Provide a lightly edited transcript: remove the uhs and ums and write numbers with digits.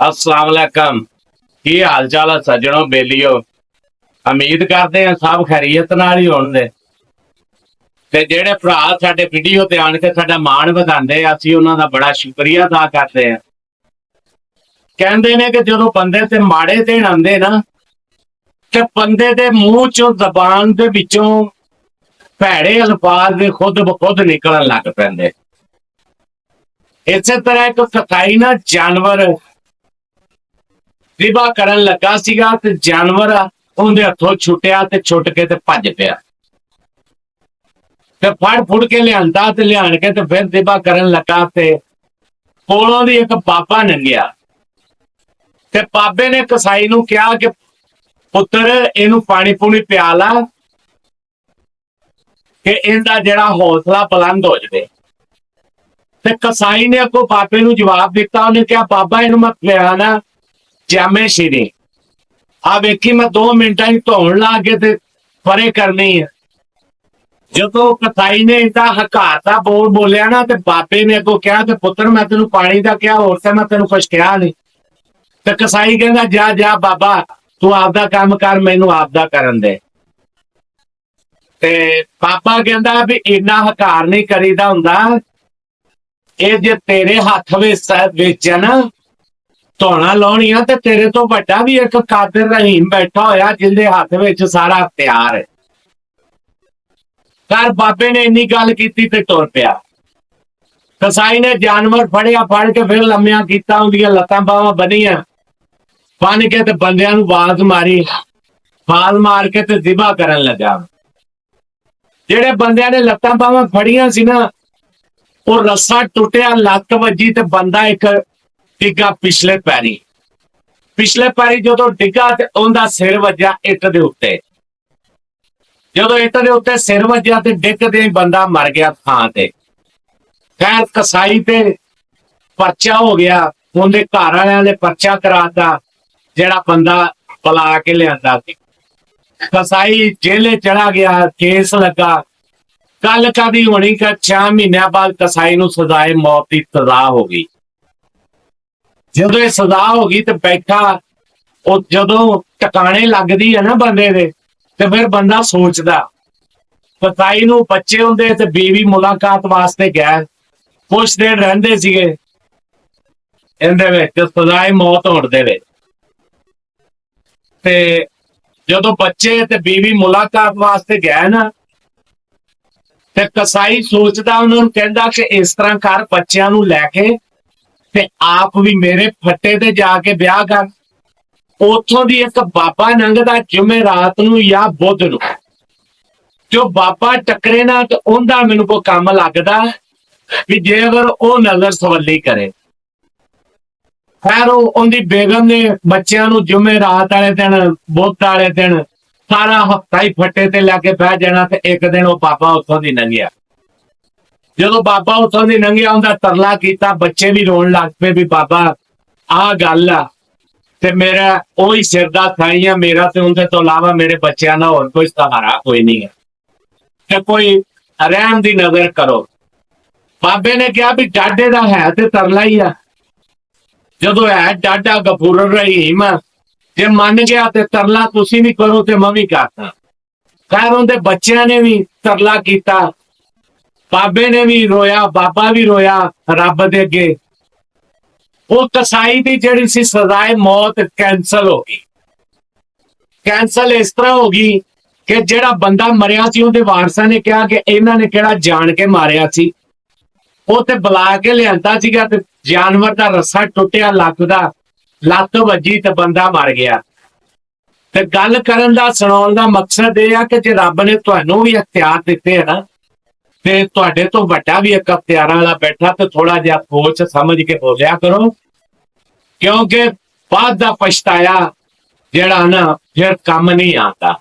अस्सलाम वालेकुम। की हाल चाल है सज्जनों बेलियो। उम्मीद करते हैं सब खैरियत नाल ही होणगे ते जेड़े भरा साडे वीडियो ते आण के साडा मान वधांदे असीं उन्हां दा बड़ा शुक्रिया अदा करते हैं। कहंदे ने कि जदों बंदे ते माड़े दिन आंदे ना ते बंदे दे मूंह चों जबान दे विचों भैड़े अल्फाज दे खुद ब खुद निकलण लग पैंदे। इसे तरह एक कसाई ना जानवर रिबा करन लगा सीगा ते जानवर उहदे हथों छुटिया ते छुट के ते भज पिया ते फड़ फुड़ के लियांदा ते लियाण के ते फिर रिबा करन लगा ते कोलों दी एक बाबा लंघिया ते बाबे ने कसाई नूं कहा कि पुत्र इहनूं पानी पूनी पिया ला कि इहदा जिहड़ा हौसला बुलंद हो जाए। ते कसाई ने अगों बाबे नूं जवाब दिता। उहने कहा बाबा इहनूं मैं पियाना जामे शिरी आ वेखी मैं 2 मिनटां च धोण ला के ते परे करनी है। जदों कसाई ने इहदा हकारता बोल बोलिया ना ते बाबे ने अगों कहा कि पुत्र मैं तेनूं पानी दा कहा होर ते मैं तेनूं कुछ कहा नहीं। ते कसाई कहंदा जा जा बाबा तू आपदा काम कर मैनूं आपदा करन दे। ते बाबा कहंदा भी इन्ना हकार नहीं करीदा हुंदा। ये जे तेरे हथ विच है ना धौणा लाउणियां ते तेरे तो वड्डा भी एक कादिर रहीम बैठा होया जिंदे हथ विच सारा इख्तियार है। कर बाबे ने इन्नी गल कीती ते तुर पिया। कसाई ने जानवर फड़िया फड़ के फिर लम्मिया कीता उहदियां लत्तां बाहां बन्नियां बन के ते बंदियां नूं आवाज मारी फाल मार के ते ज़िबा करन लगा। जेड़े बंदियां ने लत्तां बाहां फड़ियां सी ना वो रस्सा टुटिया लत्त वजी ते बंदा एक डिग्गा पिछले पैरी जदों डिग्गा ते उहदा सिर वज्या इट दे उत्ते। जदों इट दे उत्ते सिर वज्या ते डिगदे ही बंदा मर गया थां ते। खैर कसाई ते परचा हो गया। उहदे घर वालियां ने परचा कराता जेड़ा बंदा बुला के लियांदा सी। कसाई जेले चढ़ा गया केस लगा। कल कदी होनी का 6 महीनों बाद कसाई नूं सजाए मौत की सजा हो गई। जदों ये सजा हो गई तो बैठा वो जदों टकाने लगदी है ना बंदे दे ते फिर बंदा सोचदा। कसाई नूं बच्चे हुंदे ते बीवी मुलाकात वास्ते गए कुछ दिन रहिंदे सीगे इहदे विच सजाए मौत होण दे विच ते जदों बच्चे ते बीवी मुलाकात वास्ते गए ना ते कसाई सोचदा उन्होंने कहंदा कि इस तरह कर बच्चियां नूं लैके ते आप भी मेरे फट्टे ते जाके ब्याह कर। उथों दी एक बाबा लंघदा जुमेरात नूं या बुध नूं जो बाबा टकरे ना ते उहदा मैनूं कोई काम लगदा भी जे अगर वो नजर सवली करे। खैर उहदी बेगम ने बच्चियां नूं जुमेरात वाले दिन बुध वाले दिन सारा हफ्ता ही फट्टे ते लैके बह जाना ते एक दिन वो बाबा उथों दी लंघिया। जदों बाबा उथों दी लंघिया उहदा तरला कीता बच्चे भी रोण लग पे भी बाबा आ गल आ ते मेरा ओही सिर दा थाई आ मेरा ते उहदे तो इलावा मेरे बच्चियां दा होर कोई सहारा कोई नहीं है ते कोई रहम दी नजर करो। बाबे ने कहा भी डाडे दा है ते तरला ही आ। जदों है डाडा गफूर रहीम जे मन गया ते तरला तुसी भी करो ते मैं भी करदा। खैर उहदे बच्चियां ने भी तरला कीता बाबे ने भी रोया बाबा भी रोया रब दे अगे। वो कसाई दी जिहड़ी सी सजाए मौत कैंसल हो गई। कैंसल इस तरह हो गई कि जिहड़ा बंदा मरिया सी उहदे वारसां ने कहा कि इन्हां ने किहड़ा जान के मारिया सी। वो ते बुला के लियांदा सीगा ते जानवर दा रस्सा टुटिया लत्त वजी ते बंदा मर गया। ते गल करन दा सुणाउण दा मकसद यह है कि जे रब ने तुहानूं भी इख्तियार दिते है ना ते तुहाडे तो वड्डा भी एक इख्तियारां वाला बैठा ते थोड़ा जिहा सोच समझ के बोलिया करो क्योंकि बाद दा पछताया जिहड़ा ना फिर काम नहीं आता।